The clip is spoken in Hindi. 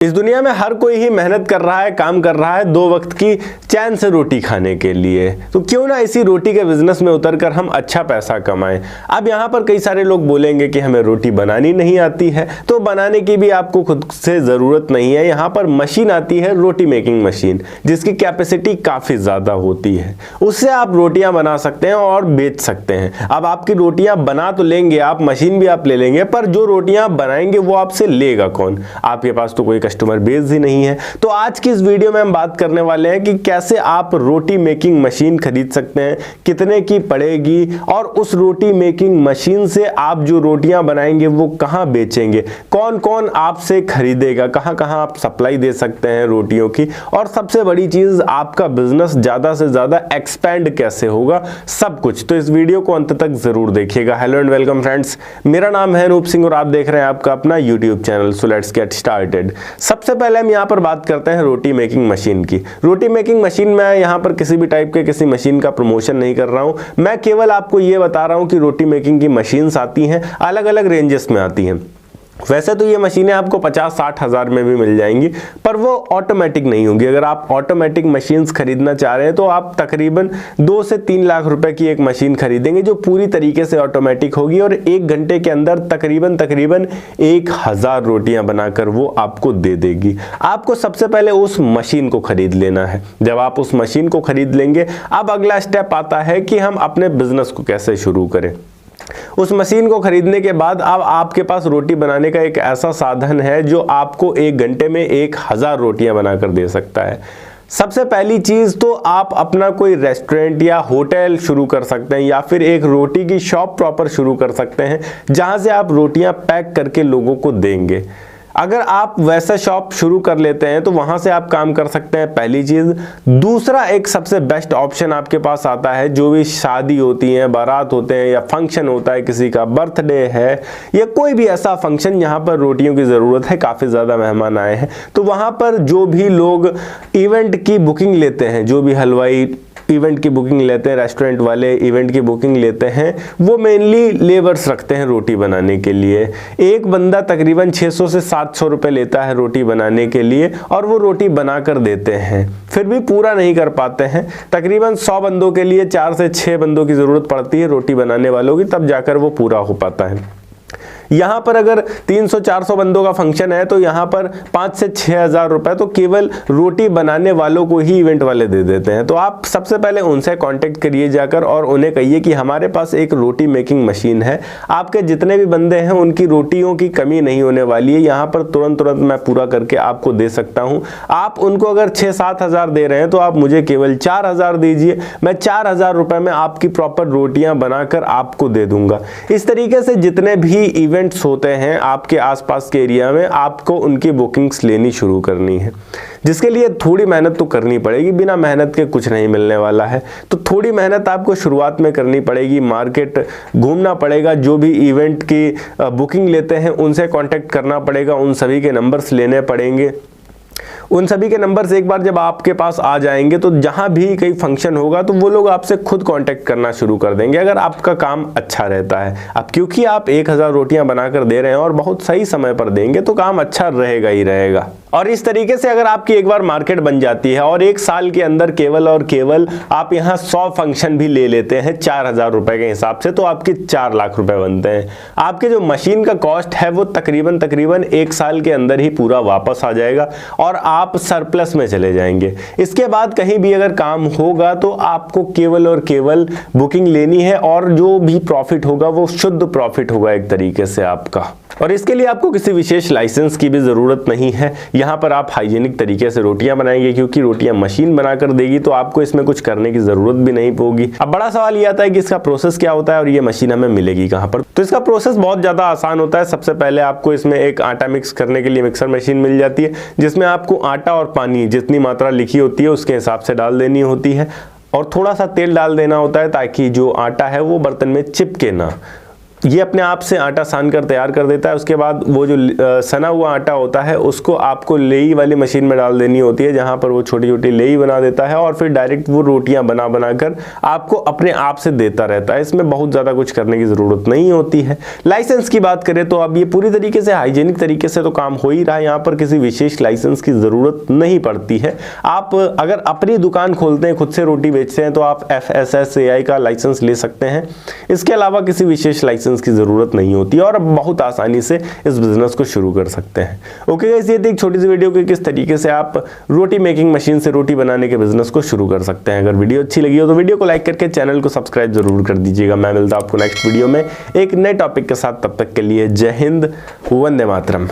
इस दुनिया में हर कोई ही मेहनत कर रहा है, काम कर रहा है दो वक्त की चैन से रोटी खाने के लिए। तो क्यों ना इसी रोटी के बिजनेस में उतरकर हम अच्छा पैसा कमाएं। अब यहाँ पर कई सारे लोग बोलेंगे कि हमें रोटी बनानी नहीं आती है, तो बनाने की भी आपको खुद से ज़रूरत नहीं है। यहाँ पर मशीन आती है, रोटी मेकिंग मशीन, जिसकी कैपेसिटी काफ़ी ज़्यादा होती है। उससे आप रोटियाँ बना सकते हैं और बेच सकते हैं। अब आपकी रोटियाँ बना तो लेंगे आप, मशीन भी आप ले लेंगे, पर जो रोटियाँ बनाएंगे वो आपसे लेगा कौन? आपके पास तो कोई कस्टमर बेस ही नहीं है। तो आज की इस वीडियो में हम बात करने वाले हैं कि कैसे आप रोटी मेकिंग मशीन खरीद सकते हैं, कितने की पड़ेगी, और उस रोटी मेकिंग मशीन से आप जो रोटियां बनाएंगे वो कहां बेचेंगे, कौन कौन आपसे खरीदेगा, कहां कहां आप सप्लाई दे सकते हैं रोटियों की, और सबसे बड़ी चीज आपका बिजनेस ज्यादा से ज्यादा एक्सपैंड कैसे होगा, सब कुछ। तो इस वीडियो को अंत तक जरूर देखिएगा। हेलो एंड वेलकम फ्रेंड्स, मेरा नाम है अनूप सिंह और आप देख रहे हैं आपका अपना YouTube channel. So let's get started. सबसे पहले हम यहाँ पर बात करते हैं रोटी मेकिंग मशीन की। रोटी मेकिंग मशीन में यहाँ पर किसी भी टाइप के किसी मशीन का प्रमोशन नहीं कर रहा हूँ, मैं केवल आपको ये बता रहा हूँ कि रोटी मेकिंग की मशीन्स आती हैं, अलग अलग रेंजेस में आती हैं। वैसे तो ये मशीनें आपको 50-60 हज़ार में भी मिल जाएंगी, पर वो ऑटोमेटिक नहीं होंगी। अगर आप ऑटोमेटिक मशीन्स खरीदना चाह रहे हैं तो आप तकरीबन 2 से 3 लाख रुपए की एक मशीन खरीदेंगे जो पूरी तरीके से ऑटोमेटिक होगी और 1 घंटे के अंदर तकरीबन 1000 रोटियां बनाकर वो आपको दे देगी। आपको सबसे पहले उस मशीन को खरीद लेना है। जब आप उस मशीन को खरीद लेंगे, अब अगला स्टेप आता है कि हम अपने बिजनेस को कैसे शुरू करें। उस मशीन को खरीदने के बाद अब आपके पास रोटी बनाने का एक ऐसा साधन है जो आपको 1 घंटे में 1000 रोटियां बनाकर दे सकता है। सबसे पहली चीज तो आप अपना कोई रेस्टोरेंट या होटल शुरू कर सकते हैं, या फिर एक रोटी की शॉप प्रॉपर शुरू कर सकते हैं जहां से आप रोटियां पैक करके लोगों को देंगे। अगर आप वैसा शॉप शुरू कर लेते हैं तो वहां से आप काम कर सकते हैं, पहली चीज। दूसरा, एक सबसे बेस्ट ऑप्शन आपके पास आता है, जो भी शादी होती है, बारात होते हैं, या फंक्शन होता है, किसी का बर्थडे है, या कोई भी ऐसा फंक्शन यहाँ पर रोटियों की ज़रूरत है, काफ़ी ज़्यादा मेहमान आए हैं, तो वहाँ पर जो भी लोग इवेंट की बुकिंग लेते हैं, जो भी हलवाई इवेंट की बुकिंग लेते हैं, रेस्टोरेंट वाले इवेंट की बुकिंग लेते हैं, वो मेनली लेबर्स रखते हैं रोटी बनाने के लिए। एक बंदा तकरीबन 600 से 700 रुपए लेता है रोटी बनाने के लिए, और वो रोटी बनाकर देते हैं, फिर भी पूरा नहीं कर पाते हैं। तकरीबन 100 बंदों के लिए 4 से 6 बंदों की ज़रूरत पड़ती है रोटी बनाने वालों की, तब जाकर वो पूरा हो पाता है। यहाँ पर अगर 300-400 बंदों का फंक्शन है तो यहाँ पर 5 से 6 हज़ार रुपए तो केवल रोटी बनाने वालों को ही इवेंट वाले दे देते हैं। तो आप सबसे पहले उनसे कांटेक्ट करिए जाकर और उन्हें कहिए कि हमारे पास एक रोटी मेकिंग मशीन है, आपके जितने भी बंदे हैं उनकी रोटियों की कमी नहीं होने वाली है, यहाँ पर तुरंत मैं पूरा करके आपको दे सकता हूँ। आप उनको अगर 6-7 हज़ार दे रहे हैं तो आप मुझे केवल 4 हज़ार दीजिए, मैं 4 हज़ार रुपये में आपकी प्रॉपर रोटियाँ बनाकर आपको दे दूंगा। इस तरीके से जितने भी इवेंट्स होते हैं आपके आसपास के एरिया में, आपको उनकी बुकिंग्स लेनी शुरू करनी है, जिसके लिए थोड़ी मेहनत तो करनी पड़ेगी। बिना मेहनत के कुछ नहीं मिलने वाला है, तो थोड़ी मेहनत आपको शुरुआत में करनी पड़ेगी। मार्केट घूमना पड़ेगा, जो भी इवेंट की बुकिंग लेते हैं उनसे कांटेक्ट करना पड़ेगा, उन सभी के नंबर्स लेने पड़ेंगे। उन सभी के नंबर्स एक बार जब आपके पास आ जाएंगे तो जहां भी कहीं फंक्शन होगा तो वो लोग आपसे खुद कांटेक्ट करना शुरू कर देंगे, अगर आपका काम अच्छा रहता है। अब क्योंकि आप 1000 रोटियां बनाकर दे रहे हैं और बहुत सही समय पर देंगे तो काम अच्छा रहेगा ही रहेगा। और इस तरीके से अगर आपकी एक बार मार्केट बन जाती है और 1 साल के अंदर केवल और केवल आप यहाँ 100 फंक्शन भी ले लेते हैं 4000 रुपए के हिसाब से, तो आपके 4 लाख रुपए बनते हैं। आपके जो मशीन का कॉस्ट है वो तकरीबन 1 साल के अंदर ही पूरा वापस आ जाएगा और आप सरप्लस में चले जाएंगे। इसके बाद कहीं भी अगर काम होगा तो आपको केवल और केवल बुकिंग लेनी है, और जो भी प्रॉफिट होगा वो शुद्ध प्रॉफिट होगा एक तरीके से आपका। और इसके लिए आपको किसी विशेष लाइसेंस की भी ज़रूरत नहीं है। यहाँ पर आप हाइजीनिक तरीके से रोटियां बनाएंगे, क्योंकि रोटियां मशीन बनाकर देगी, तो आपको इसमें कुछ करने की ज़रूरत भी नहीं होगी। अब बड़ा सवाल ये आता है कि इसका प्रोसेस क्या होता है और ये मशीन हमें मिलेगी कहाँ पर। तो इसका प्रोसेस बहुत ज़्यादा आसान होता है। सबसे पहले आपको इसमें एक आटा मिक्स करने के लिए मिक्सर मशीन मिल जाती है, जिसमें आपको आटा और पानी जितनी मात्रा लिखी होती है उसके हिसाब से डाल देनी होती है, और थोड़ा सा तेल डाल देना होता है ताकि जो आटा है वो बर्तन में चिपके ना। ये अपने आप से आटा सान कर तैयार कर देता है। उसके बाद वो जो सना हुआ आटा होता है उसको आपको लेई वाली मशीन में डाल देनी होती है, जहां पर वो छोटी छोटी लेई बना देता है और फिर डायरेक्ट वो रोटियां बना बना कर आपको अपने आप से देता रहता है। इसमें बहुत ज़्यादा कुछ करने की ज़रूरत नहीं होती है। लाइसेंस की बात करें तो अब ये पूरी तरीके से हाइजेनिक तरीके से तो काम हो ही रहा है, यहाँ पर किसी विशेष लाइसेंस की ज़रूरत नहीं पड़ती है। आप अगर अपनी दुकान खोलते हैं, खुद से रोटी बेचते हैं, तो आप FSSAI का लाइसेंस ले सकते हैं। इसके अलावा किसी विशेष लाइसेंस की जरूरत नहीं होती और अब बहुत आसानी से इस बिजनेस को शुरू कर सकते हैं। ओके गाइस, ये थी एक छोटी सी वीडियो कि किस तरीके से आप रोटी मेकिंग मशीन से रोटी बनाने के बिजनेस को शुरू कर सकते हैं। अगर वीडियो अच्छी लगी हो तो वीडियो को लाइक करके चैनल को सब्सक्राइब जरूर कर दीजिएगा। मैं मिलता हूं आपको नेक्स्ट वीडियो में एक नए टॉपिक के साथ। तब तक के लिए जय हिंद, वंदे मातरम।